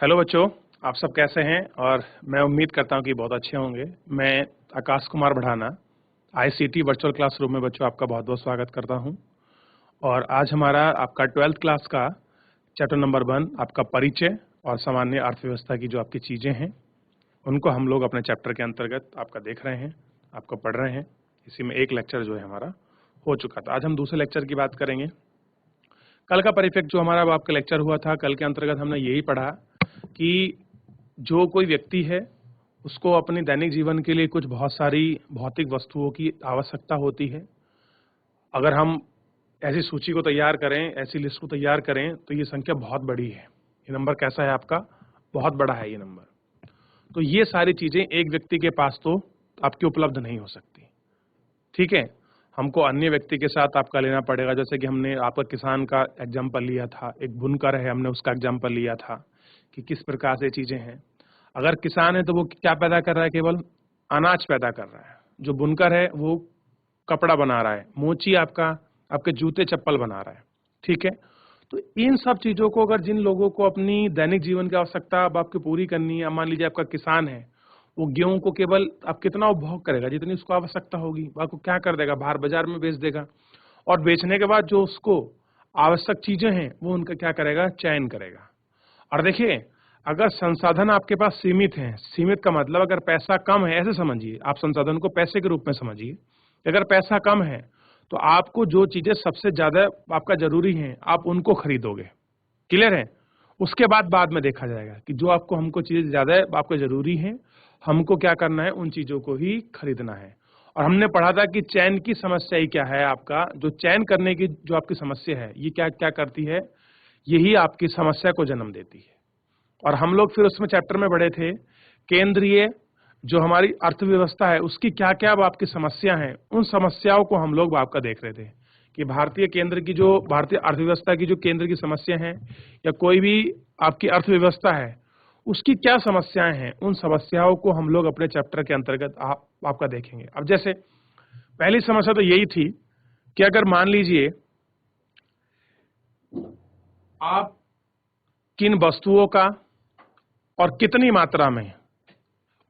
Hello बच्चों, आप सब कैसे हैं? और मैं उम्मीद करता हूं कि बहुत अच्छे होंगे। मैं आकाश कुमार बढ़ाना आईसीटी वर्चुअल क्लासरूम में बच्चों आपका बहुत बहुत स्वागत करता हूं। और आज हमारा आपका 12th क्लास का चैप्टर नंबर 1 आपका परिचय और सामान्य अर्थव्यवस्था की जो आपकी चीज़ें हैं उनको हम लोग अपने चैप्टर के अंतर्गत आपका देख रहे हैं, आपको पढ़ रहे हैं। इसी में एक लेक्चर जो है हमारा हो चुका था। आज हम दूसरे लेक्चर की बात करेंगे। कल का परिप्रेक्ष्य जो हमारा आपका लेक्चर हुआ था, कल के अंतर्गत हमने यही पढ़ा कि जो कोई व्यक्ति है उसको अपने दैनिक जीवन के लिए कुछ बहुत सारी भौतिक वस्तुओं की आवश्यकता होती है। अगर हम ऐसी सूची को तैयार करें, ऐसी लिस्ट को तैयार करें तो ये संख्या बहुत बड़ी है। ये नंबर कैसा है आपका? बहुत बड़ा है ये नंबर। तो ये सारी चीजें एक व्यक्ति के पास तो आपकी उपलब्ध नहीं हो सकती, ठीक है। हमको अन्य व्यक्ति के साथ आपका लेना पड़ेगा। जैसे कि हमने आपका किसान का एग्जाम्पल लिया था, एक बुनकर है, हमने उसका एग्जाम्पल लिया था कि किस प्रकार से चीजें हैं। अगर किसान है तो वो क्या पैदा कर रहा है? केवल अनाज पैदा कर रहा है। जो बुनकर है वो कपड़ा बना रहा है, मोची आपका आपके जूते चप्पल बना रहा है, ठीक है। तो इन सब चीजों को अगर जिन लोगों को अपनी दैनिक जीवन की आवश्यकता अब आपकी पूरी करनी है, मान लीजिए आपका किसान है, वो गेहूं को केवल आप कितना उपभोग करेगा? जितनी उसको आवश्यकता होगी। आपको क्या कर देगा? बाहर बाजार में बेच देगा। और बेचने के बाद जो उसको आवश्यक चीजें हैं वो उनका क्या करेगा? चयन करेगा। और देखिए, अगर संसाधन आपके पास सीमित हैं, सीमित का मतलब अगर पैसा कम है, ऐसे समझिए, आप संसाधन को पैसे के रूप में समझिए। अगर पैसा कम है तो आपको जो चीजें सबसे ज्यादा आपका जरूरी हैं आप उनको खरीदोगे। क्लियर है? उसके बाद में देखा जाएगा कि जो आपको हमको चीजें ज्यादा आपको जरूरी हैं, हमको क्या करना है? उन चीजों को ही खरीदना है। और हमने पढ़ा था कि चयन की समस्या ही क्या है? आपका जो चयन करने की जो आपकी समस्या है, ये क्या क्या करती है? यही आपकी समस्या को जन्म देती है। और हम लोग फिर उसमें चैप्टर में पढ़े थे केंद्रीय जो हमारी अर्थव्यवस्था है उसकी क्या क्या आपकी समस्या है। उन समस्याओं को हम लोग आपका देख रहे थे कि भारतीय अर्थव्यवस्था की जो केंद्र की समस्या है या कोई भी आपकी अर्थव्यवस्था है उसकी क्या समस्याएं हैं, उन समस्याओं को हम लोग अपने चैप्टर के अंतर्गत आपका देखेंगे। अब जैसे पहली समस्या तो यही थी कि अगर मान लीजिए आप किन वस्तुओं का और कितनी मात्रा में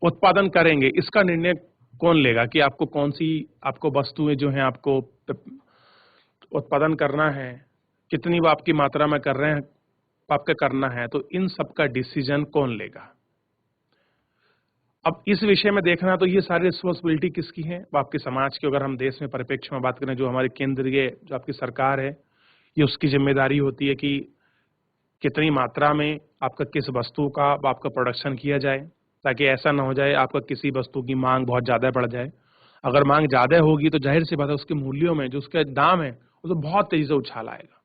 उत्पादन करेंगे, इसका निर्णय कौन लेगा कि आपको कौन सी आपको वस्तुएं जो हैं आपको उत्पादन करना है, कितनी वो आपकी मात्रा में कर रहे हैं, आपका करना है, तो इन सब का डिसीजन कौन लेगा? अब इस विषय में देखना तो ये सारी रिस्पॉन्सिबिलिटी किसकी है? वो आपके समाज की। अगर हम देश में परिप्रेक्ष्य में बात करें, जो हमारी केंद्रीय जो आपकी सरकार है, ये उसकी जिम्मेदारी होती है कि कितनी मात्रा में आपका किस वस्तु का आपका प्रोडक्शन किया जाए, ताकि ऐसा ना हो जाए आपका किसी वस्तु की मांग बहुत ज्यादा बढ़ जाए। अगर मांग ज्यादा होगी तो जाहिर सी बात है उसके मूल्यों में जो उसके दाम है वो तो बहुत तेजी से उछाल आएगा।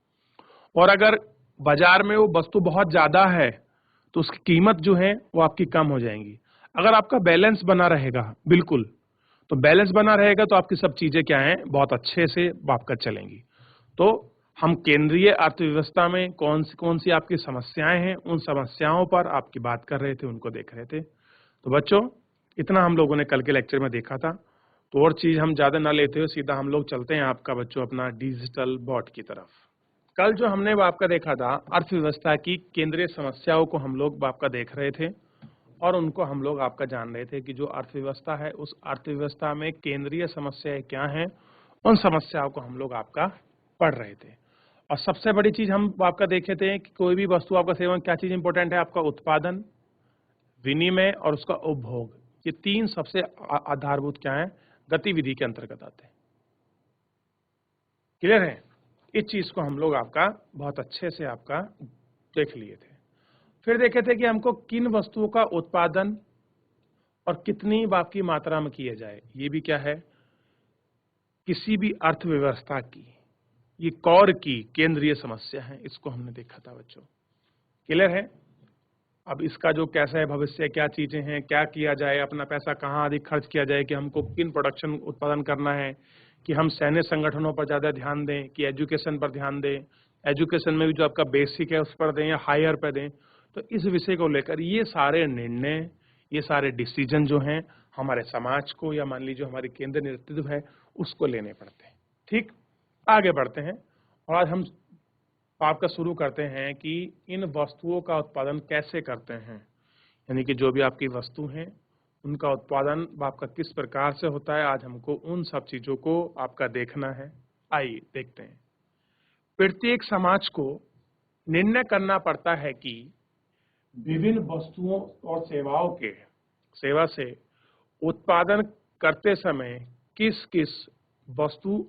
और अगर बाजार में वो वस्तु बहुत ज्यादा है तो उसकी कीमत जो है वो आपकी कम हो जाएंगी। अगर आपका बैलेंस बना रहेगा, बिल्कुल, तो बैलेंस बना रहेगा तो आपकी सब चीजें क्या हैं? बहुत अच्छे से आपका चलेंगी। तो हम केंद्रीय अर्थव्यवस्था में कौन सी आपकी समस्याएं हैं, उन समस्याओं पर आपकी बात कर रहे थे, उनको देख रहे थे। तो बच्चों, इतना हम लोगों ने कल के लेक्चर में देखा था। तो और चीज हम ज्यादा ना लेते हुए सीधा हम लोग चलते हैं आपका बच्चों अपना डिजिटल बोर्ड की तरफ। कल जो हमने वो आपका देखा था अर्थव्यवस्था की केंद्रीय समस्याओं को हम लोग आपका देख रहे थे और उनको हम लोग आपका जान रहे थे कि जो अर्थव्यवस्था है उस अर्थव्यवस्था में केंद्रीय समस्याएं क्या हैं, उन समस्याओं को हम लोग आपका पढ़ रहे थे। और सबसे बड़ी चीज हम आपका देखे थे कि कोई भी वस्तु आपका सेवन क्या चीज इंपॉर्टेंट है? आपका उत्पादन, विनिमय और उसका उपभोग। ये तीन सबसे आधारभूत क्या है? गतिविधि के अंतर्गत आते हैं। क्लियर है? इस चीज को हम लोग आपका बहुत अच्छे से आपका देख लिए थे। फिर देखे थे कि हमको किन वस्तुओं का उत्पादन और कितनी बाकी मात्रा में किया जाए। ये भी क्या है? किसी भी अर्थव्यवस्था की ये कौर की केंद्रीय समस्या है। इसको हमने देखा था बच्चों। क्लियर है? अब इसका जो कैसा है भविष्य, क्या चीजें हैं, क्या किया जाए, अपना पैसा कहाँ अधिक खर्च किया जाए, कि हमको किन प्रोडक्शन उत्पादन करना है, कि हम सैन्य संगठनों पर ज्यादा ध्यान दें कि एजुकेशन पर ध्यान दें, एजुकेशन में भी जो आपका बेसिक है उस पर दें या हायर पर दें। तो इस विषय को लेकर ये सारे निर्णय, ये सारे डिसीजन जो हैं हमारे समाज को या मान लीजिए हमारी केंद्र नेतृत्व है उसको लेने पड़ते हैं। ठीक, आगे बढ़ते हैं। और आज हम तो आपका शुरू करते हैं कि इन वस्तुओं का उत्पादन कैसे करते हैं, यानी कि जो भी आपकी वस्तु हैं उनका उत्पादन आपका किस प्रकार से होता है। आज हमको उन सब चीजों को आपका देखना है। आइए देखते हैं। प्रत्येक समाज को निर्णय करना पड़ता है कि विभिन्न वस्तुओं और सेवाओं के सेवा से उत्पादन करते समय किस किस वस्तु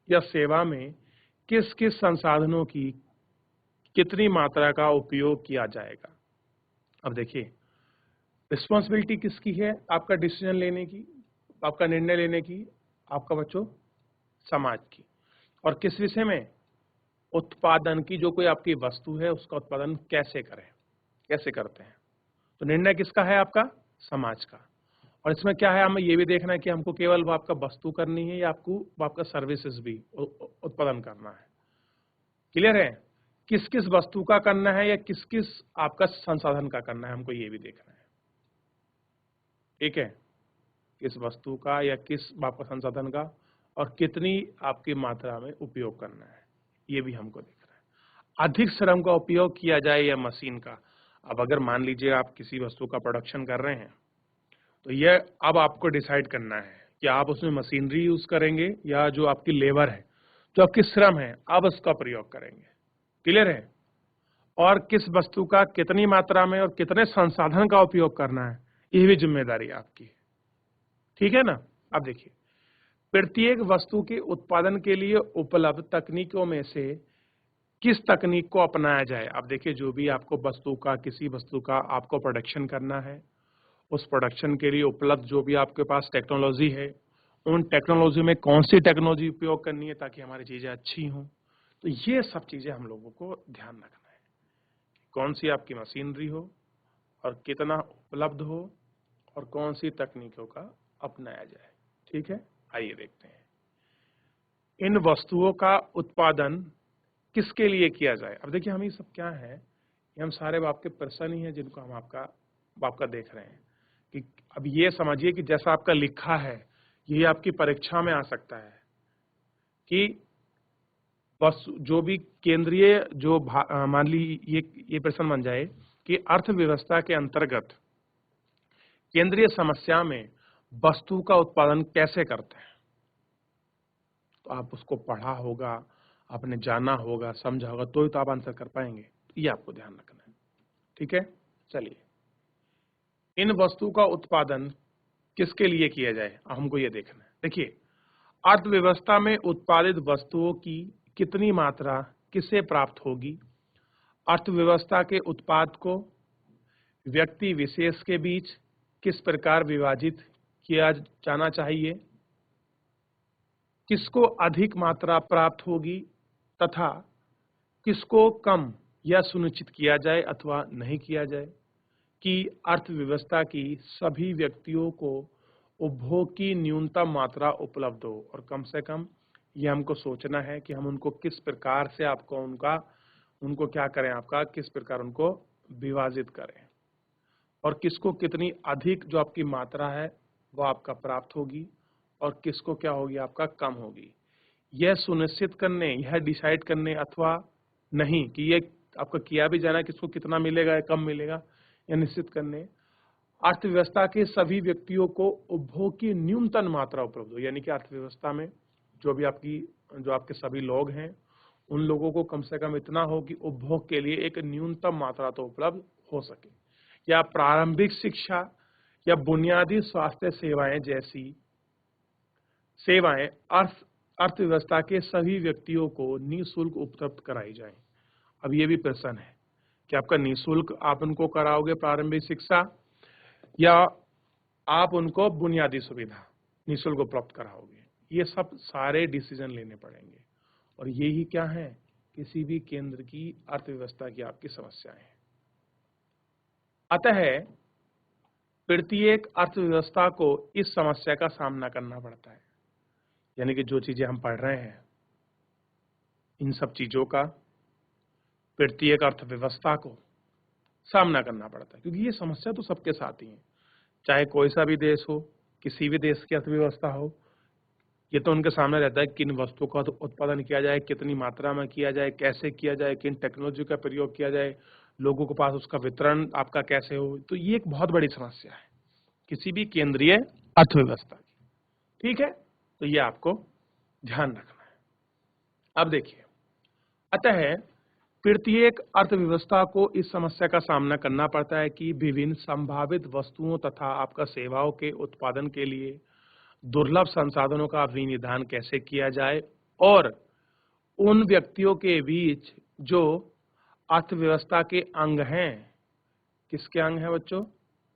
या सेवा में किस किस संसाधनों की कितनी मात्रा का उपयोग किया जाएगा। अब देखिए, रिस्पॉन्सिबिलिटी किसकी है? आपका डिसीजन लेने की, आपका निर्णय लेने की, आपका बच्चों समाज की। और किस विषय में? उत्पादन की। जो कोई आपकी वस्तु है उसका उत्पादन कैसे करें, कैसे करते हैं। तो निर्णय किसका है? आपका समाज का। और इसमें क्या है, हमें ये भी देखना है कि हमको केवल वो आपका वस्तु करनी है या आपको आपका सर्विसेज भी उत्पादन करना है। क्लियर है? किस किस वस्तु का करना है या किस किस आपका संसाधन का करना है, हमको ये भी देखना है। ठीक है, किस वस्तु का या किस आपका संसाधन का और कितनी आपकी मात्रा में उपयोग करना है, ये भी हमको देखना है। अधिक श्रम का उपयोग किया जाए या मशीन का। अब अगर मान लीजिए आप किसी वस्तु का प्रोडक्शन कर रहे हैं तो यह अब आपको डिसाइड करना है कि आप उसमें मशीनरी यूज करेंगे या जो आपकी लेबर है, जो आपकी श्रम है, आप उसका प्रयोग करेंगे। क्लियर है? और किस वस्तु का कितनी मात्रा में और कितने संसाधन का उपयोग करना है, ये भी जिम्मेदारी आपकी है। ठीक है ना? अब देखिए, प्रत्येक वस्तु के उत्पादन के लिए उपलब्ध तकनीकों में से किस तकनीक को अपनाया जाए। अब देखिए, जो भी आपको वस्तु का, किसी वस्तु का आपको प्रोडक्शन करना है, उस प्रोडक्शन के लिए उपलब्ध जो भी आपके पास टेक्नोलॉजी है, उन टेक्नोलॉजी में कौन सी टेक्नोलॉजी उपयोग करनी है ताकि हमारी चीजें अच्छी हों। तो ये सब चीजें हम लोगों को ध्यान रखना है, कौन सी आपकी मशीनरी हो और कितना उपलब्ध हो और कौन सी तकनीकों का अपनाया जाए। ठीक है, आइए देखते हैं। इन वस्तुओं का उत्पादन किसके लिए किया जाए। अब देखिए, हम ये सब क्या है, ये हम सारे आपके प्रश्न ही हैं जिनको हम आपका देख रहे हैं। कि अब ये समझिए कि जैसा आपका लिखा है ये आपकी परीक्षा में आ सकता है कि वस्तु जो भी केंद्रीय जो मान ली ये प्रश्न बन जाए कि अर्थव्यवस्था के अंतर्गत केंद्रीय समस्या में वस्तु का उत्पादन कैसे करते हैं। तो आप उसको पढ़ा होगा, आपने जाना होगा, समझा होगा, तो ही तो आप आंसर कर पाएंगे। ये आपको ध्यान रखना है। ठीक है, चलिए, इन वस्तु का उत्पादन किसके लिए किया जाए, हमको ये देखना है। देखिए, अर्थव्यवस्था में उत्पादित वस्तुओं की कितनी मात्रा किसे प्राप्त होगी। अर्थव्यवस्था के उत्पाद को व्यक्ति विशेष के बीच किस प्रकार विभाजित किया जाना चाहिए, किसको अधिक मात्रा प्राप्त होगी तथा किसको कम या सुनिश्चित किया जाए अथवा नहीं किया जाए कि अर्थव्यवस्था की सभी व्यक्तियों को उपभोग की न्यूनतम मात्रा उपलब्ध हो। और कम से कम ये हमको सोचना है कि हम उनको किस प्रकार से उनको क्या करें, आपका किस प्रकार उनको विभाजित करें और किसको कितनी अधिक जो आपकी मात्रा है वो आपका प्राप्त होगी और किसको क्या होगी, आपका कम होगी। यह सुनिश्चित करने, यह डिसाइड करने अथवा नहीं कि ये आपका किया भी जाना किसको कितना मिलेगा या कम मिलेगा, यह निश्चित करने अर्थव्यवस्था के सभी व्यक्तियों को उपभोग की न्यूनतम मात्रा उपलब्ध हो। यानी कि अर्थव्यवस्था में जो आपके सभी लोग हैं उन लोगों को कम से कम इतना हो कि उपभोग के लिए एक न्यूनतम मात्रा तो उपलब्ध हो सके। या प्रारंभिक शिक्षा या बुनियादी स्वास्थ्य सेवाएं जैसी सेवाएं अर्थव्यवस्था के सभी व्यक्तियों को निःशुल्क उपलब्ध कराई जाए। अब ये भी प्रश्न है कि आपका निःशुल्क आप उनको कराओगे प्रारंभिक शिक्षा या आप उनको बुनियादी सुविधा निःशुल्क उपलब्ध कराओगे। ये सब सारे डिसीजन लेने पड़ेंगे और ये ही क्या है, किसी भी केंद्र की अर्थव्यवस्था की आपकी समस्याएं हैं। अतः प्रत्येक अर्थव्यवस्था को इस समस्या का सामना करना पड़ता है। यानी कि जो चीजें हम पढ़ रहे हैं इन सब चीजों का प्रत्येक अर्थव्यवस्था को सामना करना पड़ता है, क्योंकि ये समस्या तो सबके साथ ही है। चाहे कोई सा भी देश हो, किसी भी देश की अर्थव्यवस्था हो, ये तो उनके सामने रहता है किन वस्तुओं का उत्पादन किया जाए, कितनी मात्रा में किया जाए, कैसे किया जाए, किन टेक्नोलॉजी का प्रयोग किया जाए, लोगों के पास उसका वितरण आपका कैसे हो। तो ये एक बहुत बड़ी समस्या है किसी भी केंद्रीय अर्थव्यवस्था की। ठीक है, तो ये आपको ध्यान रखना है। अब देखिए, अतः प्रत्येक अर्थव्यवस्था को इस समस्या का सामना करना पड़ता है कि विभिन्न संभावित वस्तुओं तथा आपका सेवाओं के उत्पादन के लिए दुर्लभ संसाधनों का विनिधान कैसे किया जाए और उन व्यक्तियों के बीच जो अर्थव्यवस्था के अंग हैं। किसके अंग हैं बच्चों?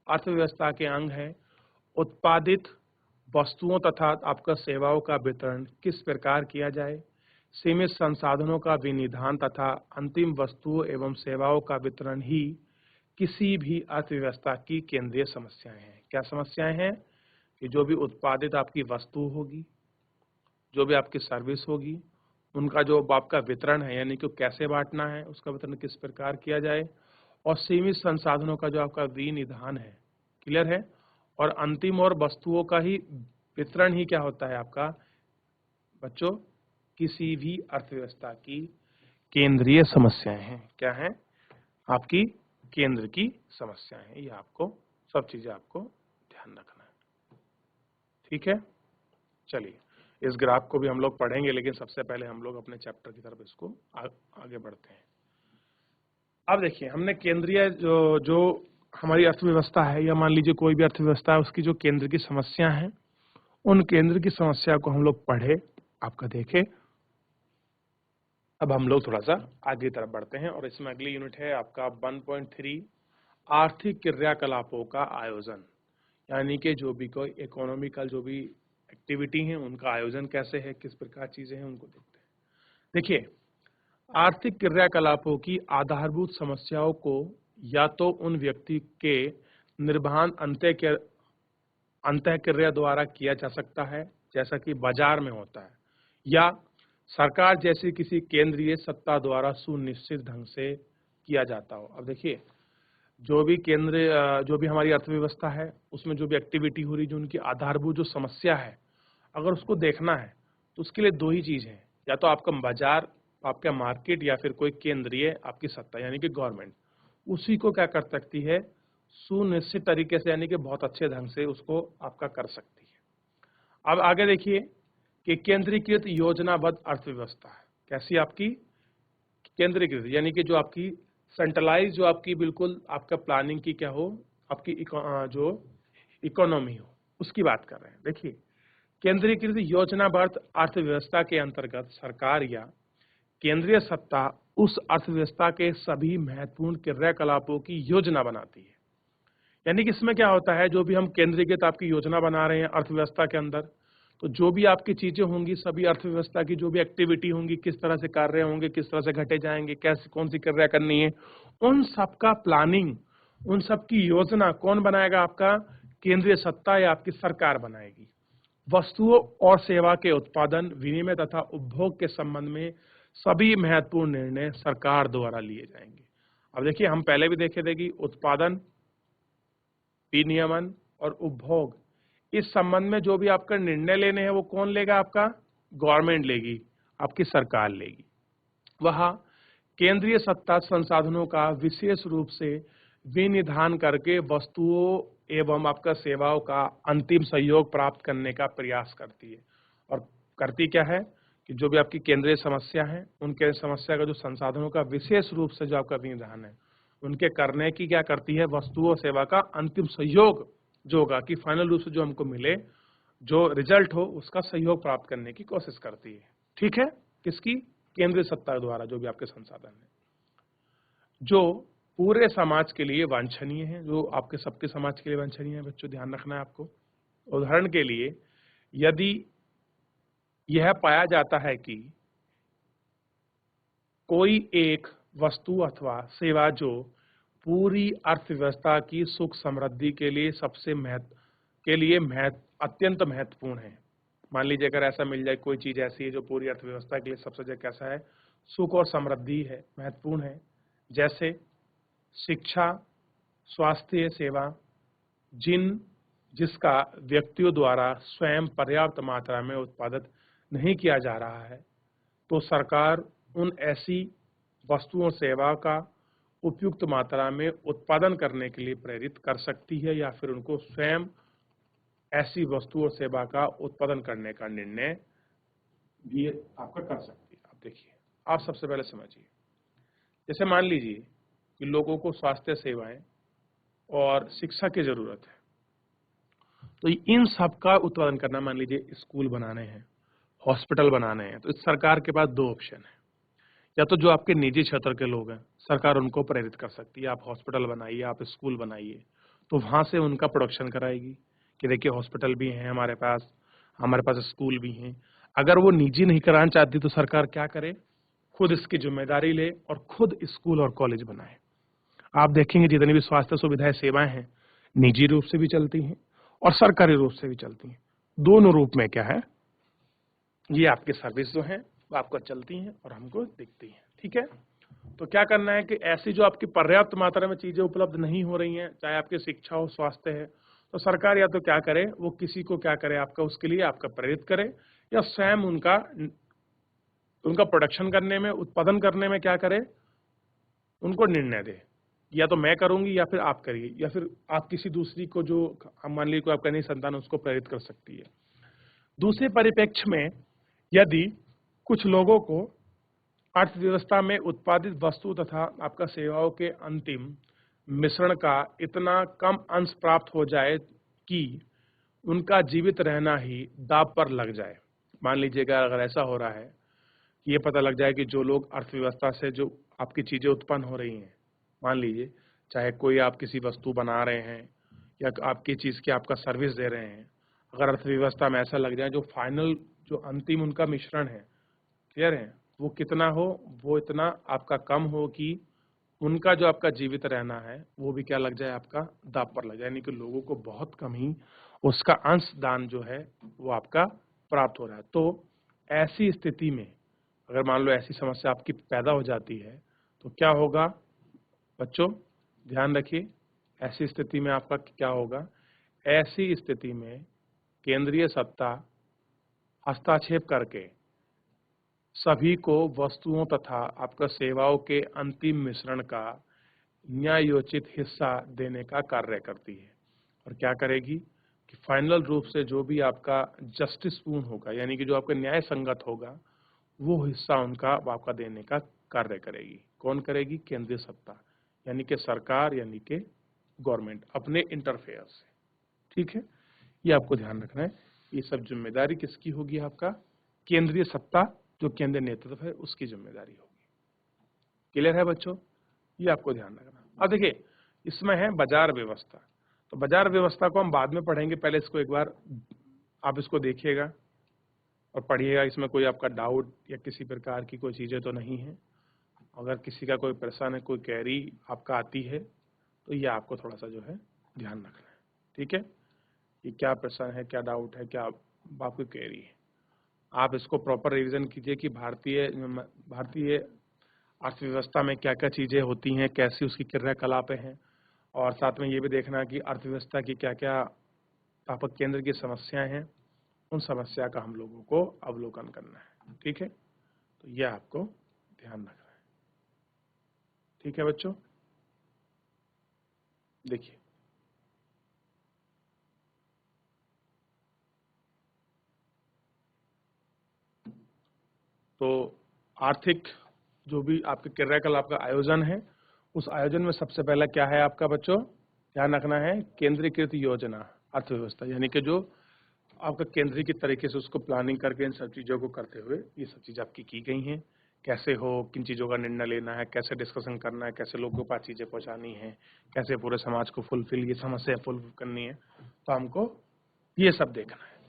अर्थव्यवस्था के अंग हैं। उत्पादित वस्तुओं तथा आपका सेवाओं का वितरण किस प्रकार किया जाए, सीमित संसाधनों का विनिधान तथा अंतिम वस्तुओं एवं सेवाओं का वितरण ही किसी भी अर्थव्यवस्था की केंद्रीय समस्याएं हैं। क्या समस्याएं हैं? कि जो भी उत्पादित आपकी वस्तु होगी, जो भी आपकी सर्विस होगी, उनका जो आपका वितरण है, यानी कि कैसे बांटना है, उसका वितरण किस प्रकार किया जाए, और सीमित संसाधनों का जो आपका विनिधान है। क्लियर है? और अंतिम और वस्तुओं का ही वितरण ही क्या होता है आपका बच्चों? किसी भी अर्थव्यवस्था की केंद्रीय समस्याएं हैं। क्या है? आपकी केंद्र की समस्याएं हैं। ये आपको सब चीजें आपको ध्यान रखना है। ठीक है, चलिए इस ग्राफ को भी हम लोग पढ़ेंगे, लेकिन सबसे पहले हम लोग अपने चैप्टर की तरफ इसको आगे बढ़ते हैं। अब देखिए, हमने केंद्रीय जो हमारी अर्थव्यवस्था है, या मान लीजिए कोई भी अर्थव्यवस्था है, उसकी जो केंद्र की समस्या है, उन केंद्र की समस्या को हम लोग पढ़े, आपका देखे। अब हम लोग थोड़ा सा आगे तरफ बढ़ते हैं और इसमें अगली यूनिट है आपका 1.3 आर्थिक क्रियाकलापों का आयोजन, यानी कि जो भी कोई इकोनॉमिकल जो भी एक्टिविटी है उनका आयोजन कैसे है, किस प्रकार चीजें हैं, उनको देखते हैं। देखिए, आर्थिक क्रियाकलापों की आधारभूत समस्याओं को या तो उन व्यक्ति के निर्बाध अंतःक्रिया द्वारा किया जा सकता है, जैसा कि बाजार में होता है, या सरकार जैसी किसी केंद्रीय सत्ता द्वारा सुनिश्चित ढंग से किया जाता हो। अब देखिए, जो भी हमारी अर्थव्यवस्था है, उसमें जो भी एक्टिविटी हो रही, जो उनकी आधारभूत जो समस्या है, अगर उसको देखना है तो उसके लिए दो ही चीज है, या तो आपका बाजार, आपका मार्केट, या फिर कोई केंद्रीय आपकी सत्ता यानी कि गवर्नमेंट, उसी को क्या कर सकती है, सुनिश्चित तरीके से यानी कि बहुत अच्छे ढंग से उसको आपका कर सकती है। अब आगे देखिए कि केंद्रीकृत योजनाबद्ध अर्थव्यवस्था है। कैसी आपकी केंद्रीकृत, यानी कि जो आपकी सेंट्रलाइज, जो आपकी बिल्कुल आपका प्लानिंग की क्या हो, आपकी जो इकोनॉमी हो, उसकी बात कर रहे हैं। देखिए, केंद्रीकृत योजनाबद्ध अर्थव्यवस्था के अंतर्गत सरकार या केंद्रीय सत्ता उस अर्थव्यवस्था के सभी महत्वपूर्ण क्रियाकलापों की योजना बनाती है। यानी कि इसमें क्या होता है, जो भी हम केंद्रीकृत आपकी योजना बना रहे हैं अर्थव्यवस्था के अंदर, तो जो भी आपकी चीजें होंगी, सभी अर्थव्यवस्था की जो भी एक्टिविटी होंगी, किस तरह से कार्य होंगे, किस तरह से घटे जाएंगे, कैसे कौन सी क्रिया करनी है, उन सब का प्लानिंग, उन सब की योजना कौन बनाएगा? आपका केंद्रीय सत्ता या आपकी सरकार बनाएगी। वस्तुओं और सेवा के उत्पादन, विनिमय तथा उपभोग के संबंध में सभी महत्वपूर्ण निर्णय सरकार द्वारा लिए जाएंगे। अब देखिए, हम पहले भी देखे थे कि उत्पादन, विनियमन और उपभोग, इस संबंध में जो भी आपका निर्णय लेने हैं वो कौन लेगा? आपका गवर्नमेंट लेगी, आपकी सरकार लेगी। वह केंद्रीय सत्ता संसाधनों का विशेष रूप से विनिधान करके वस्तुओं एवं आपका सेवाओं का अंतिम सहयोग प्राप्त करने का प्रयास करती है। और करती क्या है कि जो भी आपकी केंद्रीय समस्या है, उनके समस्या का जो संसाधनों का विशेष रूप से जो आपका विनिधान है, उनके करने की क्या करती है? वस्तुओं और सेवा का अंतिम सहयोग जो होगा, कि फाइनल रूप से जो हमको मिले, जो रिजल्ट हो, उसका सहयोग प्राप्त करने की कोशिश करती है। ठीक है, किसकी? केंद्रीय सत्ता द्वारा जो भी आपके संसाधन है, जो पूरे समाज के लिए वांछनीय है, जो आपके सबके समाज के लिए वांछनीय है। बच्चों, ध्यान रखना है आपको। उदाहरण के लिए, यदि यह पाया जाता है कि कोई एक वस्तु अथवा सेवा जो पूरी अर्थव्यवस्था की सुख समृद्धि के लिए अत्यंत महत्वपूर्ण है। मान लीजिए अगर ऐसा मिल जाए, कोई चीज ऐसी है जो पूरी अर्थव्यवस्था के लिए सबसे ज्यादा कैसा है, सुख और समृद्धि है, महत्वपूर्ण है, जैसे शिक्षा, स्वास्थ्य सेवा, जिन जिसका व्यक्तियों द्वारा स्वयं पर्याप्त मात्रा में उत्पादित नहीं किया जा रहा है, तो सरकार उन ऐसी वस्तुओं और सेवा का उपयुक्त मात्रा में उत्पादन करने के लिए प्रेरित कर सकती है या फिर उनको स्वयं ऐसी वस्तु और सेवा का उत्पादन करने का निर्णय भी आपका कर सकती है। आप देखिए, आप सबसे पहले समझिए, जैसे मान लीजिए कि लोगों को स्वास्थ्य सेवाएं और शिक्षा की जरूरत है, तो इन सब का उत्पादन करना, मान लीजिए स्कूल बनाने हैं, हॉस्पिटल बनाने हैं, तो इस सरकार के पास दो ऑप्शन है। या तो जो आपके निजी क्षेत्र के लोग हैं, सरकार उनको प्रेरित कर सकती है, आप हॉस्पिटल बनाइए, आप स्कूल बनाइए, तो वहां से उनका प्रोडक्शन कराएगी कि देखिए हॉस्पिटल भी हैं हमारे पास स्कूल भी हैं। अगर वो निजी नहीं कराना चाहती तो सरकार क्या करे, खुद इसकी जिम्मेदारी ले और खुद स्कूल और कॉलेज बनाए। आप देखेंगे जितनी भी स्वास्थ्य सुविधाएं सेवाएं हैं, निजी रूप से भी चलती हैं और सरकारी रूप से भी चलती हैं। दोनों रूप में क्या है, ये आपकी सर्विस जो है वो आपको चलती हैं और हमको दिखती हैं। ठीक है, तो क्या करना है कि ऐसी जो आपकी पर्याप्त मात्रा में चीजें उपलब्ध नहीं हो रही हैं, चाहे आपकी शिक्षा हो, स्वास्थ्य है, तो सरकार या तो क्या करे, वो किसी को क्या करे, आपका उसके लिए आपका प्रेरित करे या स्वयं उनका प्रोडक्शन करने में, उत्पादन करने में क्या करे, उनको निर्णय दे। या तो मैं करूंगी या फिर आप करिए, या फिर आप किसी दूसरी को, जो मान लीजिए कोई आपका नहीं संतान, उसको प्रेरित कर सकती है। दूसरे परिप्रेक्ष्य में यदि कुछ लोगों को अर्थव्यवस्था में उत्पादित वस्तु तथा आपका सेवाओं के अंतिम मिश्रण का इतना कम अंश प्राप्त हो जाए कि उनका जीवित रहना ही दांव पर लग जाए। मान लीजिएगा अगर ऐसा हो रहा है कि ये पता लग जाए कि जो लोग अर्थव्यवस्था से जो आपकी चीजें उत्पन्न हो रही हैं, मान लीजिए चाहे कोई आप किसी वस्तु बना रहे हैं या आपकी चीज की आपका सर्विस दे रहे हैं, अगर अर्थव्यवस्था में ऐसा लग जाए जो फाइनल, जो अंतिम उनका मिश्रण है, क्लियर है, वो कितना हो, वो इतना आपका कम हो कि उनका जो आपका जीवित रहना है वो भी क्या लग जाए, आपका दांव पर लग जाए, यानी कि लोगों को बहुत कम ही उसका अंश दान जो है वो आपका प्राप्त हो रहा है। तो ऐसी स्थिति में अगर मान लो ऐसी समस्या आपकी पैदा हो जाती है तो क्या होगा बच्चों, ध्यान रखिए, ऐसी स्थिति में आपका क्या होगा, ऐसी स्थिति में केंद्रीय सत्ता हस्तक्षेप करके सभी को वस्तुओं तथा आपका सेवाओं के अंतिम मिश्रण का न्यायोचित हिस्सा देने का कार्य करती है। और क्या करेगी कि फाइनल रूप से जो भी आपका जस्टिसपूर्ण होगा, यानी कि जो आपका न्याय संगत होगा, वो हिस्सा उनका आपका देने का कार्य करेगी। कौन करेगी, केंद्रीय सत्ता, यानी कि सरकार, यानी कि गवर्नमेंट अपने इंटरफेयर से। ठीक है, ये आपको ध्यान रखना है। ये सब जिम्मेदारी किसकी होगी, आपका केंद्रीय सत्ता, जो केंद्रीय नेतृत्व है उसकी जिम्मेदारी होगी। क्लियर है बच्चों, ये आपको ध्यान रखना। अब देखिए, इसमें है बाजार व्यवस्था। तो बाजार व्यवस्था को हम बाद में पढ़ेंगे, पहले इसको एक बार आप इसको देखिएगा और पढ़िएगा, इसमें कोई आपका डाउट या किसी प्रकार की कोई चीजें तो नहीं है। अगर किसी का कोई प्रश्न है, कोई क्वेरी आपका आती है, तो ये आपको थोड़ा सा जो है ध्यान रखना है। ठीक है, ये क्या प्रश्न है, क्या डाउट है, क्या आपकी क्वेरी है, आप इसको प्रॉपर रिवीजन कीजिए कि भारतीय अर्थव्यवस्था में क्या क्या चीजें होती हैं, कैसी उसकी क्रियाकलापें हैं, और साथ में ये भी देखना कि अर्थव्यवस्था की क्या क्या आपका केंद्र की समस्याएं हैं, उन समस्या का हम लोगों को अवलोकन करना है। ठीक है, तो यह आपको ध्यान रखना है। ठीक है बच्चों, देखिए तो आर्थिक जो भी आपके क्रियाकलाप का आयोजन है, उस आयोजन में सबसे पहला क्या है आपका बच्चों, ध्यान रखना है, केंद्रीकृत योजना अर्थव्यवस्था, यानी कि जो आपका केंद्रीय तरीके से उसको प्लानिंग करके इन सब चीज़ों को करते हुए ये सब चीज़ आपकी की गई हैं। कैसे हो, किन चीज़ों का निर्णय लेना है, कैसे डिस्कशन करना है, कैसे लोगों के पास चीज़ें पहुंचानी है, कैसे पूरे समाज को फुलफिल, ये समस्या फुलफिल करनी है, तो हमको ये सब देखना है।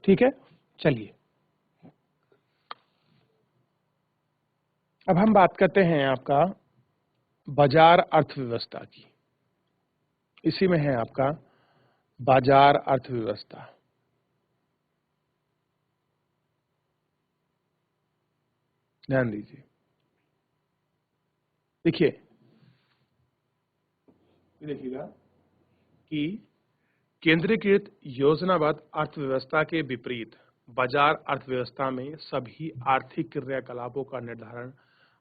ठीक है, चलिए अब हम बात करते हैं आपका बाजार अर्थव्यवस्था की। इसी में है आपका बाजार अर्थव्यवस्था। ध्यान दीजिए, देखिए देखिएगा कि केंद्रीकृत योजनाबद्ध अर्थव्यवस्था के विपरीत बाजार अर्थव्यवस्था में सभी आर्थिक क्रियाकलापों का निर्धारण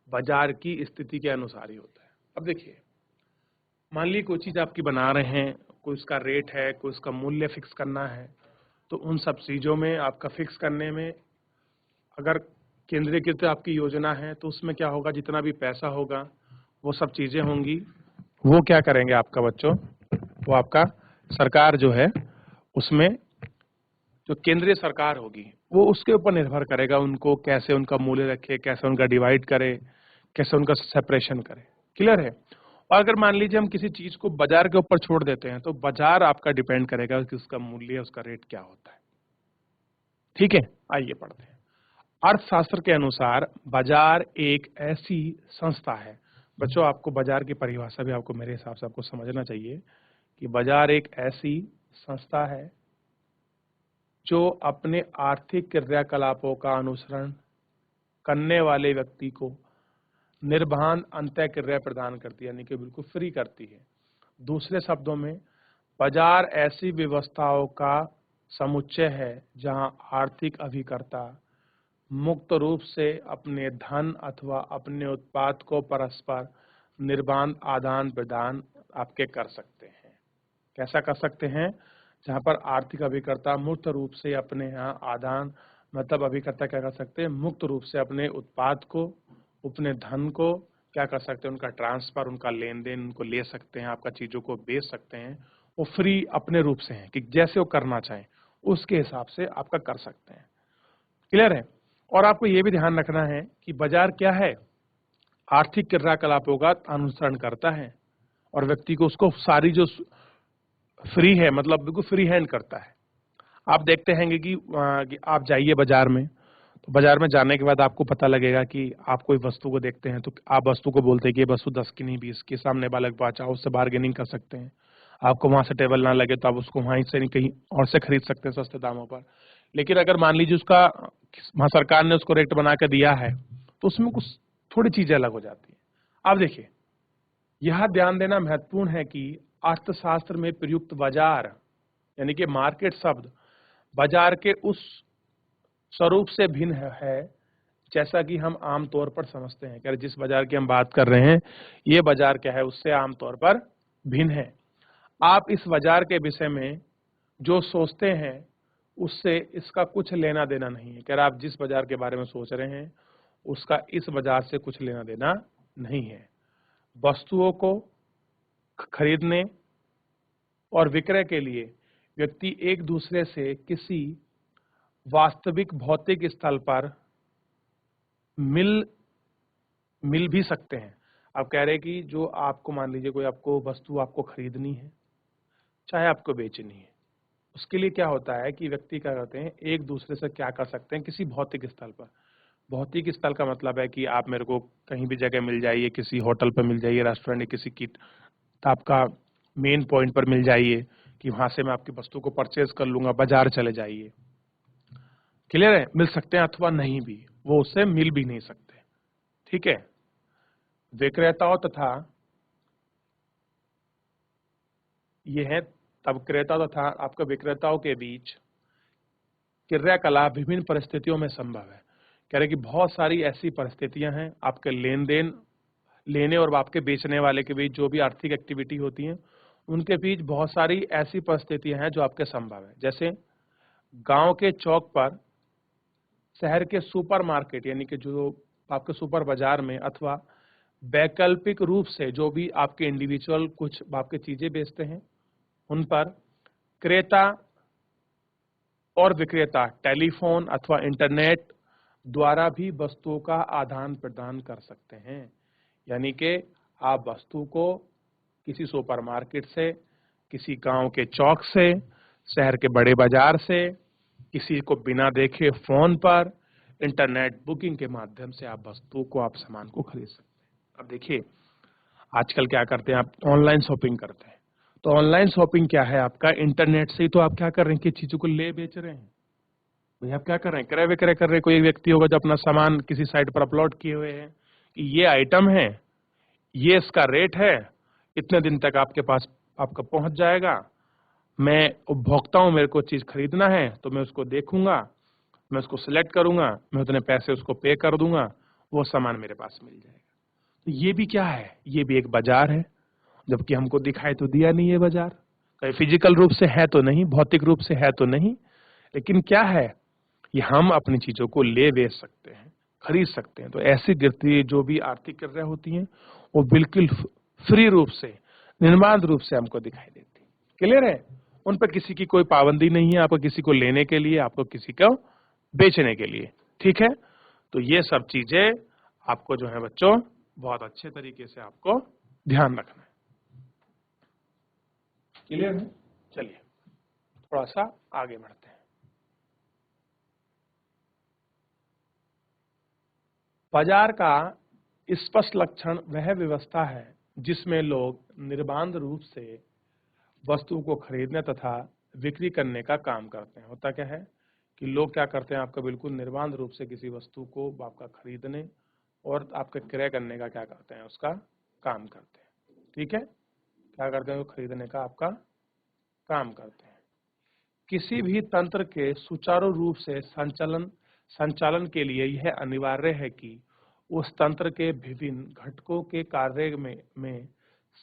बाजार की स्थिति के अनुसार ही होता है। अब देखिए, मान लीजिए कोई चीज आपकी बना रहे हैं, कोई उसका रेट है, कोई उसका मूल्य फिक्स करना है, तो उन सब चीजों में आपका फिक्स करने में अगर केंद्रीकृत आपकी योजना है तो उसमें क्या होगा, जितना भी पैसा होगा वो सब चीजें होंगी, वो क्या करेंगे आपका बच्चों, वो आपका सरकार जो है उसमें जो केंद्रीय सरकार होगी वो उसके ऊपर निर्भर करेगा, उनको कैसे उनका मूल्य रखे, कैसे उनका डिवाइड करे, कैसे उनका सेपरेशन करे। क्लियर है। और अगर मान लीजिए हम किसी चीज को बाजार के ऊपर छोड़ देते हैं तो बाजार आपका डिपेंड करेगा कि उसका मूल्य, उसका रेट क्या होता है। ठीक है, आइए पढ़ते हैं। अर्थशास्त्र के अनुसार बाजार एक ऐसी संस्था है, बच्चों आपको बाजार की परिभाषा भी आपको मेरे हिसाब से आपको समझना चाहिए कि बाजार एक ऐसी संस्था है जो अपने आर्थिक क्रियाकलापों का अनुसरण करने वाले व्यक्ति को निर्बाध अंतः क्रिया प्रदान करती है, यानी कि बिल्कुल फ्री करती है। दूसरे शब्दों में बाजार ऐसी व्यवस्थाओं का समुच्चय है जहां आर्थिक अभिकर्ता मुक्त रूप से अपने धन अथवा अपने उत्पाद को परस्पर निर्बाध आदान प्रदान आपके कर सकते हैं। कैसा कर सकते हैं, जहां पर आर्थिक अभिकर्ता मुक्त रूप से अपने यहाँ आदान, मतलब अभिकर्ता क्या कर सकते हैं, मुक्त रूप से अपने उत्पाद को, अपने धन को क्या कर सकते हैं, उनका ट्रांसफर, उनका लेन देन उनको ले सकते हैं, आपका चीजों को बेच सकते हैं। वो फ्री अपने रूप से हैं कि जैसे वो करना चाहें उसके हिसाब से आपका कर सकते हैं। क्लियर है। और आपको ये भी ध्यान रखना है कि बाजार क्या है, आर्थिक क्रियाकलापों का अनुसरण करता है और व्यक्ति को उसको सारी जो फ्री है, मतलब बिल्कुल फ्री हैंड करता है। आप देखते हैं कि आप जाइए बाजार में, तो बाजार में जाने के बाद आपको पता लगेगा कि आप कोई वस्तु को देखते हैं तो आप वस्तु को बोलते हैं कि ये वस्तु 10 की नहीं 20 की, सामने वाले के पास आओ, उससे बार्गेनिंग कर सकते हैं। आपको वहां से टेबल ना लगे तो आप उसको वहीं से नहीं कहीं और से खरीद सकते हैं सस्ते दामों पर। लेकिन अगर मान लीजिए उसका वहां सरकार ने उसको रेट बना के दिया है तो उसमें कुछ थोड़ी चीजें अलग हो जाती है। अब देखिए, यह ध्यान देना महत्वपूर्ण है कि अर्थशास्त्र में प्रयुक्त बाजार यानी कि मार्केट शब्द बाजार के उस स्वरूप से भिन्न है जैसा कि हम आमतौर पर समझते हैं। कि जिस बाजार की हम बात कर रहे हैं ये बाजार क्या है, उससे आमतौर पर भिन्न है। आप इस बाजार के विषय में जो सोचते हैं उससे इसका कुछ लेना देना नहीं है। कि आप जिस बाजार के बारे में सोच रहे हैं उसका इस बाजार से कुछ लेना देना नहीं है। वस्तुओं को खरीदने और विक्रय के लिए व्यक्ति एक दूसरे से किसी वास्तविक भौतिक स्थल पर मिल भी सकते हैं। आप कह रहे हैं कि जो आपको, मान लीजिए कोई आपको वस्तु आपको खरीदनी है चाहे आपको बेचनी है, उसके लिए क्या होता है कि व्यक्ति क्या करते हैं, एक दूसरे से क्या कर सकते हैं, किसी भौतिक स्थल पर। भौतिक स्थल का मतलब है कि आप मेरे को कहीं भी जगह मिल जाइए, किसी होटल पर मिल जाइए, रेस्टोरेंट या किसी की आपका मेन पॉइंट पर मिल जाइए कि वहां से मैं आपकी वस्तु को परचेज कर लूंगा। बाजार चले जाइए। क्लियर है। मिल सकते हैं अथवा नहीं भी, वो उससे मिल भी नहीं सकते। ठीक है। विक्रेताओं तथा ये है तब क्रेता तथा आपके विक्रेताओं के बीच क्रियाकलाप विभिन्न परिस्थितियों में संभव है। कह रहे कि बहुत सारी ऐसी परिस्थितियां हैं आपके लेन देन, लेने और आपके बेचने वाले के बीच जो भी आर्थिक एक्टिविटी होती है उनके बीच बहुत सारी ऐसी परिस्थितियां हैं जो आपके संभव है। जैसे गांव के चौक पर, शहर के सुपरमार्केट यानी कि जो आपके सुपर बाजार में, अथवा वैकल्पिक रूप से जो भी आपके इंडिविजुअल कुछ आपके चीजें बेचते हैं उन पर क्रेता और विक्रेता टेलीफोन अथवा इंटरनेट द्वारा भी वस्तुओं का आदान प्रदान कर सकते हैं। यानी कि आप वस्तु को किसी सुपरमार्केट से, किसी गांव के चौक से, शहर के बड़े बाजार से, किसी को बिना देखे फोन पर इंटरनेट बुकिंग के माध्यम से आप वस्तु को, आप सामान को खरीद सकते हैं। अब देखिए, आजकल क्या करते हैं, आप ऑनलाइन शॉपिंग करते हैं। तो ऑनलाइन शॉपिंग क्या है आपका, इंटरनेट से ही तो आप क्या कर रहे हैं कि चीजों को ले बेच रहे हैं। भाई आप क्या कर रहे हैं, क्रय विक्रय कर रहे हैं। कोई व्यक्ति होगा जो अपना सामान किसी साइट पर अपलोड किए हुए हैं कि ये आइटम है, ये इसका रेट है, इतने दिन तक आपके पास आपका पहुंच जाएगा, मैं उपभोक्ता हूं, मेरे को चीज खरीदना है तो मैं उसको देखूंगा, मैं उसको सिलेक्ट करूंगा, मैं उतने पैसे उसको पे कर दूंगा, वो सामान मेरे पास मिल जाएगा। तो ये भी क्या है, ये भी एक बाजार है, जबकि हमको दिखाई तो दिया नहीं है बाजार, कहीं फिजिकल रूप से है तो नहीं, भौतिक रूप से है तो नहीं, लेकिन क्या है, ये हम अपनी चीजों को ले बेच सकते हैं, खरीद सकते हैं। तो ऐसी गिरती जो भी आर्थिक क्रिया होती हैं वो बिल्कुल फ्री रूप से, निर्बाध रूप से हमको दिखाई देती है। क्लियर है? उन पर किसी की कोई पाबंदी नहीं है, आपको किसी को लेने के लिए, आपको किसी को बेचने के लिए। ठीक है? तो ये सब चीजें आपको जो है बच्चों बहुत अच्छे तरीके से आपको ध्यान रखना है। क्लियर है? चलिए थोड़ा सा आगे बढ़ते हैं। बाजार का स्पष्ट लक्षण वह व्यवस्था है जिसमें लोग निर्बाध रूप से वस्तु को खरीदने तथा बिक्री करने का काम करते हैं। होता क्या है कि लोग क्या करते हैं, आपका बिल्कुल निर्बाध रूप से किसी वस्तु को आपका खरीदने और आपका क्रय करने का क्या करते हैं, उसका काम करते हैं। ठीक है? क्या करते हैं, वो खरीदने का आपका काम करते हैं। किसी भी तंत्र के सुचारू रूप से संचालन के लिए यह अनिवार्य है कि उस तंत्र के विभिन्न घटकों के कार्य में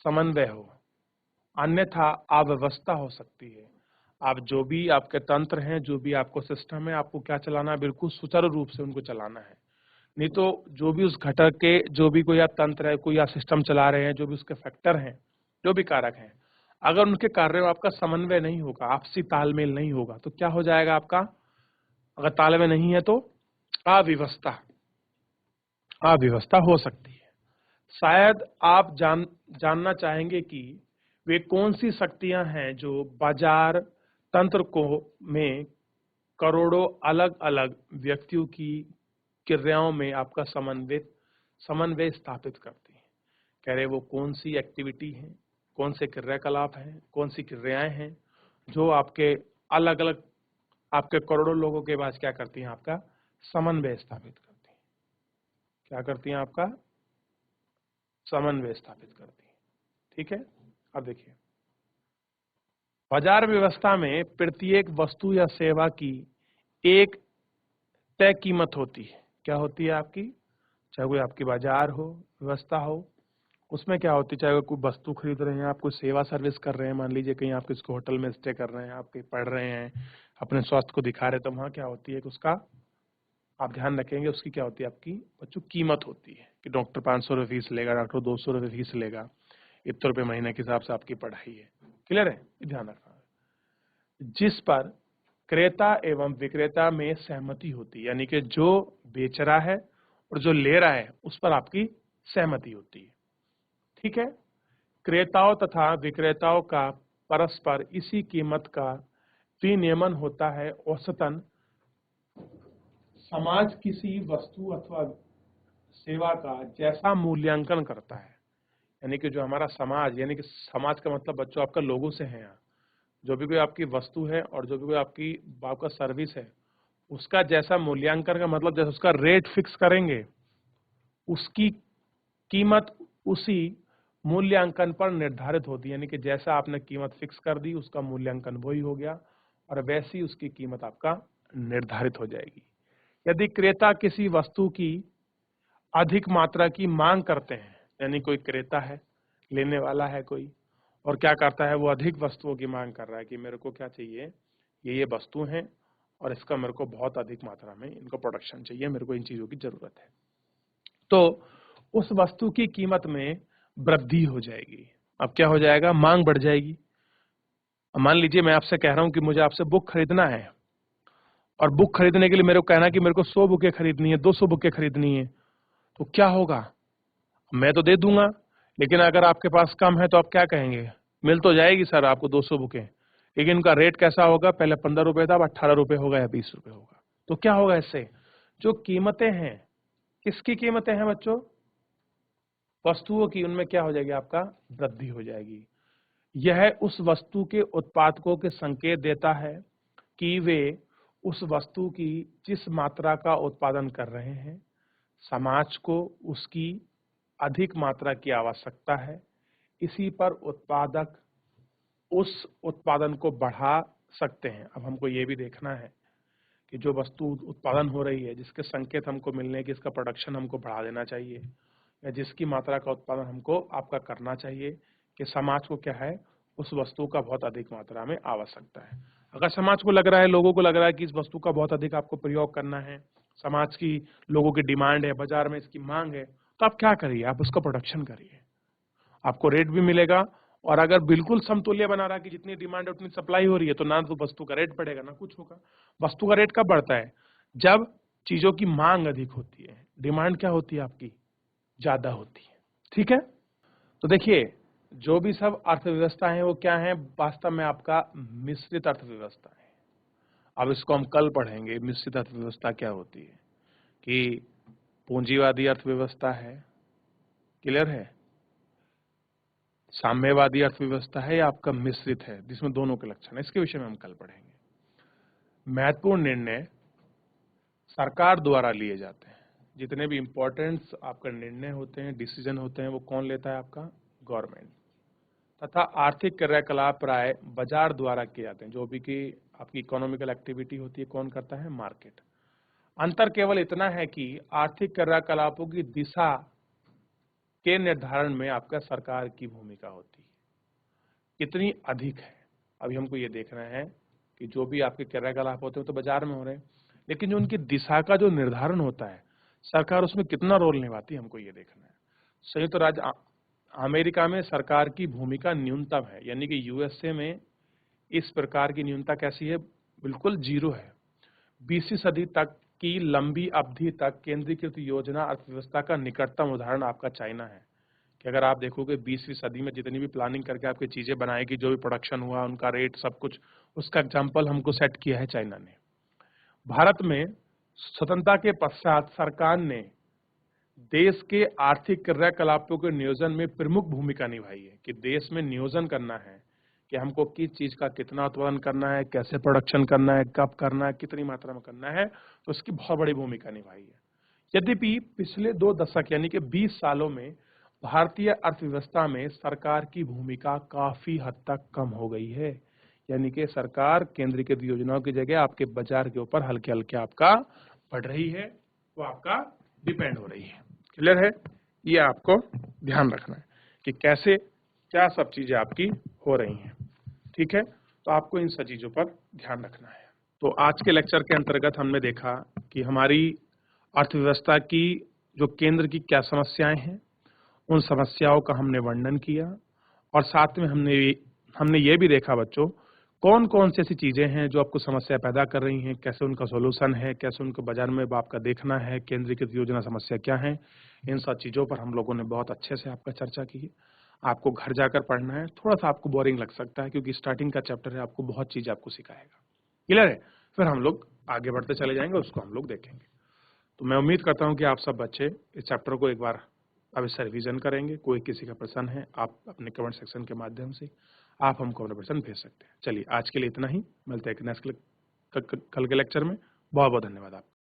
समन्वय हो, अन्यथा अव्यवस्था हो सकती है। आप जो भी आपके तंत्र हैं, जो भी आपको सिस्टम है, आपको क्या चलाना है, बिल्कुल सुचारू रूप से उनको चलाना है। नहीं तो जो भी उस घटक के, जो भी कोई आप तंत्र है, कोई आप सिस्टम चला रहे हैं, जो भी उसके फैक्टर हैं, जो भी कारक हैं, अगर उनके कार्यों में आपका समन्वय नहीं होगा, आपसी तालमेल नहीं होगा, तो क्या हो जाएगा आपका, अगर तालमेल नहीं है तो अव्यवस्था अव्यवस्था हो सकती है। शायद आप जानना चाहेंगे कि वे कौन सी शक्तियां हैं जो बाजार तंत्र को में करोड़ों अलग अलग व्यक्तियों की क्रियाओं में आपका समन्वय स्थापित करती है। कह रहे वो कौन सी एक्टिविटी है, कौन से क्रियाकलाप हैं, कौन सी क्रियाएं हैं जो आपके अलग अलग, आपके करोड़ों लोगों के पास क्या करती हैं, आपका समन्वय स्थापित करती हैं। क्या करती हैं, आपका समन्वय स्थापित करती हैं। ठीक है? अब देखिए, बाजार व्यवस्था में प्रत्येक वस्तु या सेवा की एक तय कीमत होती है। क्या होती है आपकी, चाहे कोई आपकी बाजार हो, व्यवस्था हो, उसमें क्या होती है, चाहे कोई वस्तु खरीद रहे हैं, आप कोई सेवा सर्विस कर रहे हैं, मान लीजिए कहीं आप किसी होटल में स्टे कर रहे हैं, आप कहीं पढ़ रहे हैं, अपने स्वास्थ्य को दिखा रहे हैं, तो वहाँ क्या होती है कि उसका आप ध्यान रखेंगे, उसकी क्या होती है, आपकी बच्चों कीमत होती है कि डॉक्टर 500 रुपये फीस लेगा, डॉक्टर 200 रुपये फीस लेगा, इतने रुपये महीने के हिसाब से आपकी पढ़ाई है। क्लियर है? ध्यान रखना, जिस पर क्रेता एवं विक्रेता में सहमति होती है, यानी कि जो बेच रहा है और जो ले रहा है उस पर आपकी सहमति होती है। ठीक है? क्रेताओं तथा विक्रेताओं का परस्पर इसी कीमत का विनियमन होता है। औसतन समाज किसी वस्तु अथवा सेवा का जैसा मूल्यांकन करता है, यानी कि जो हमारा समाज, यानी कि समाज का मतलब बच्चों आपका लोगों से है, यहाँ जो भी कोई आपकी वस्तु है और जो भी कोई आपका सर्विस है, उसका जैसा मूल्यांकन का मतलब जैसे उसका रेट फिक्स करेंगे, उसकी कीमत उसी मूल्यांकन पर निर्धारित होती है। यानी कि जैसा आपने कीमत फिक्स कर दी, उसका मूल्यांकन वही हो गया और वैसी उसकी कीमत आपका निर्धारित हो जाएगी। यदि क्रेता किसी वस्तु की अधिक मात्रा की मांग करते हैं, यानी कोई क्रेता है, लेने वाला है कोई, और क्या करता है, वो अधिक वस्तुओं की मांग कर रहा है कि मेरे को क्या चाहिए, ये वस्तु हैं और इसका मेरे को बहुत अधिक मात्रा में इनको प्रोडक्शन चाहिए, मेरे को इन चीजों की जरूरत है, तो उस वस्तु की कीमत में वृद्धि हो जाएगी। अब क्या हो जाएगा, मांग बढ़ जाएगी। मान लीजिए मैं आपसे कह रहा हूं कि मुझे आपसे बुक खरीदना है और बुक खरीदने के लिए मेरे को कहना कि मेरे को 100 बुकें खरीदनी है, 200 बुकें खरीदनी है, तो क्या होगा, मैं तो दे दूंगा, लेकिन अगर आपके पास कम है तो आप क्या कहेंगे, मिल तो जाएगी सर आपको 200 बुकें, लेकिन उनका रेट कैसा होगा, पहले 15 रुपए था, अब 18 रुपए होगा या 20 रुपए होगा। तो क्या होगा, इससे जो कीमतें हैं, किसकी कीमतें हैं बच्चों, वस्तुओं की, उनमें क्या हो जाएगी, आपका वृद्धि हो जाएगी। यह उस वस्तु के उत्पादकों के संकेत देता है कि वे उस वस्तु की जिस मात्रा का उत्पादन कर रहे हैं, समाज को उसकी अधिक मात्रा की आवश्यकता है, इसी पर उत्पादक उस उत्पादन को बढ़ा सकते हैं। अब हमको ये भी देखना है कि जो वस्तु उत्पादन हो रही है, जिसके संकेत हमको मिलने हैं कि इसका प्रोडक्शन हमको बढ़ा देना चाहिए, या जिसकी मात्रा का उत्पादन हमको आपका करना चाहिए, कि समाज को क्या है, उस वस्तु का बहुत अधिक मात्रा में आवश्यकता है। अगर समाज को लग रहा है, लोगों को लग रहा है कि इस वस्तु का बहुत अधिक आपको प्रयोग करना है, समाज की लोगों की डिमांड है, बाजार में इसकी मांग है, तो आप क्या करिए, आप उसका प्रोडक्शन करिए, आपको रेट भी मिलेगा। और अगर बिल्कुल समतुल्य बना रहा कि जितनी डिमांड है उतनी सप्लाई हो रही है, तो ना तो वस्तु का रेट बढ़ेगा ना कुछ होगा। वस्तु का रेट कब बढ़ता है? जब चीजों की मांग अधिक होती है। डिमांड क्या होती है आपकी? ज्यादा होती है। ठीक है, तो देखिए, जो भी सब अर्थव्यवस्था है वो क्या है, वास्तव में आपका मिश्रित अर्थव्यवस्था है। अब इसको हम कल पढ़ेंगे, मिश्रित अर्थव्यवस्था क्या होती है, कि पूंजीवादी अर्थव्यवस्था है, क्लियर है, साम्यवादी अर्थव्यवस्था है, या आपका मिश्रित है, जिसमें दोनों के लक्षण है। इसके विषय में हम कल पढ़ेंगे। महत्वपूर्ण निर्णय सरकार द्वारा लिए जाते हैं। जितने भी इंपॉर्टेंट आपका निर्णय होते हैं, डिसीजन होते हैं, वो कौन लेता है? आपका गवर्नमेंट। तथा आर्थिक क्रियाकलाप प्राय बाजार द्वारा किए जाते हैं। जो भी की आपकी इकोनॉमिकल एक्टिविटी होती है, कौन करता है? मार्केट। अंतर केवल इतना है कि आर्थिक क्रियाकलापों की दिशा के निर्धारण में आपका सरकार की भूमिका होती है, कितनी अधिक है। अभी हमको ये देखना है कि जो भी आपके क्रियाकलाप होते हैं तो बाजार में हो रहे हैं, लेकिन जो उनकी दिशा का जो निर्धारण होता है, सरकार उसमें कितना रोल निभाती है, हमको ये देखना है। संयुक्त राज्य अमेरिका में सरकार की भूमिका न्यूनतम है, यानी कि यूएसए में इस प्रकार की न्यूनता कैसी है? बिल्कुल जीरो है। 20वीं सदी तक की लंबी अवधि तक केंद्रीकृत योजना अर्थव्यवस्था का निकटतम उदाहरण आपका चाइना है। कि अगर आप देखोगे 20वीं सदी में जितनी भी प्लानिंग करके आपकी चीजें बनाएगी, जो भी प्रोडक्शन हुआ, उनका रेट, सब कुछ, उसका एग्जाम्पल हमको सेट किया है चाइना ने। भारत में स्वतंत्रता के पश्चात सरकार ने देश के आर्थिक क्रियाकलापों के नियोजन में प्रमुख भूमिका निभाई है, कि देश में नियोजन करना है कि हमको किस चीज का कितना उत्पादन करना है, कैसे प्रोडक्शन करना है, कब करना है, कितनी मात्रा में करना है, तो उसकी बहुत बड़ी भूमिका निभाई है। यद्यपि पिछले 2 दशक यानी कि 20 सालों में भारतीय अर्थव्यवस्था में सरकार की भूमिका काफी हद तक कम हो गई है, यानी कि सरकार केंद्रीकृत योजनाओं की जगह आपके बाजार के ऊपर हल्के हल्के आपका बढ़ रही है, वो आपका डिपेंड हो रही है। क्लियर है? ये आपको ध्यान रखना है कि कैसे क्या सब चीजें आपकी हो रही हैं। ठीक है, तो आपको इन सब चीजों पर ध्यान रखना है। तो आज के लेक्चर के अंतर्गत हमने देखा कि हमारी अर्थव्यवस्था की जो केंद्र की क्या समस्याएं हैं, उन समस्याओं का हमने वर्णन किया, और साथ में हमने ये भी देखा बच्चों, कौन कौन सी ऐसी चीजें हैं जो आपको समस्या पैदा कर रही हैं, कैसे उनका सॉल्यूशन है, कैसे उनको बाजार में आपका देखना है, केंद्रीकृत योजना समस्या क्या है। इन सब चीजों पर हम लोगों ने बहुत अच्छे से आपका चर्चा की है। आपको घर जाकर पढ़ना है, थोड़ा सा आपको बोरिंग लग सकता है क्योंकि स्टार्टिंग का चैप्टर है, आपको बहुत चीज आपको सिखाएगा। क्लियर है? फिर हम लोग आगे बढ़ते चले जाएंगे, उसको हम लोग देखेंगे। तो मैं उम्मीद करता हूं कि आप सब बच्चे इस चैप्टर को एक बार अवश्य रिवीजन करेंगे। कोई किसी का प्रश्न है, आप अपने कमेंट सेक्शन के माध्यम से आप हमको अपना प्रश्न भेज सकते हैं। चलिए, आज के लिए इतना ही। मिलते हैं नेक्स्ट कल के लेक्चर में। बहुत बहुत धन्यवाद आपका।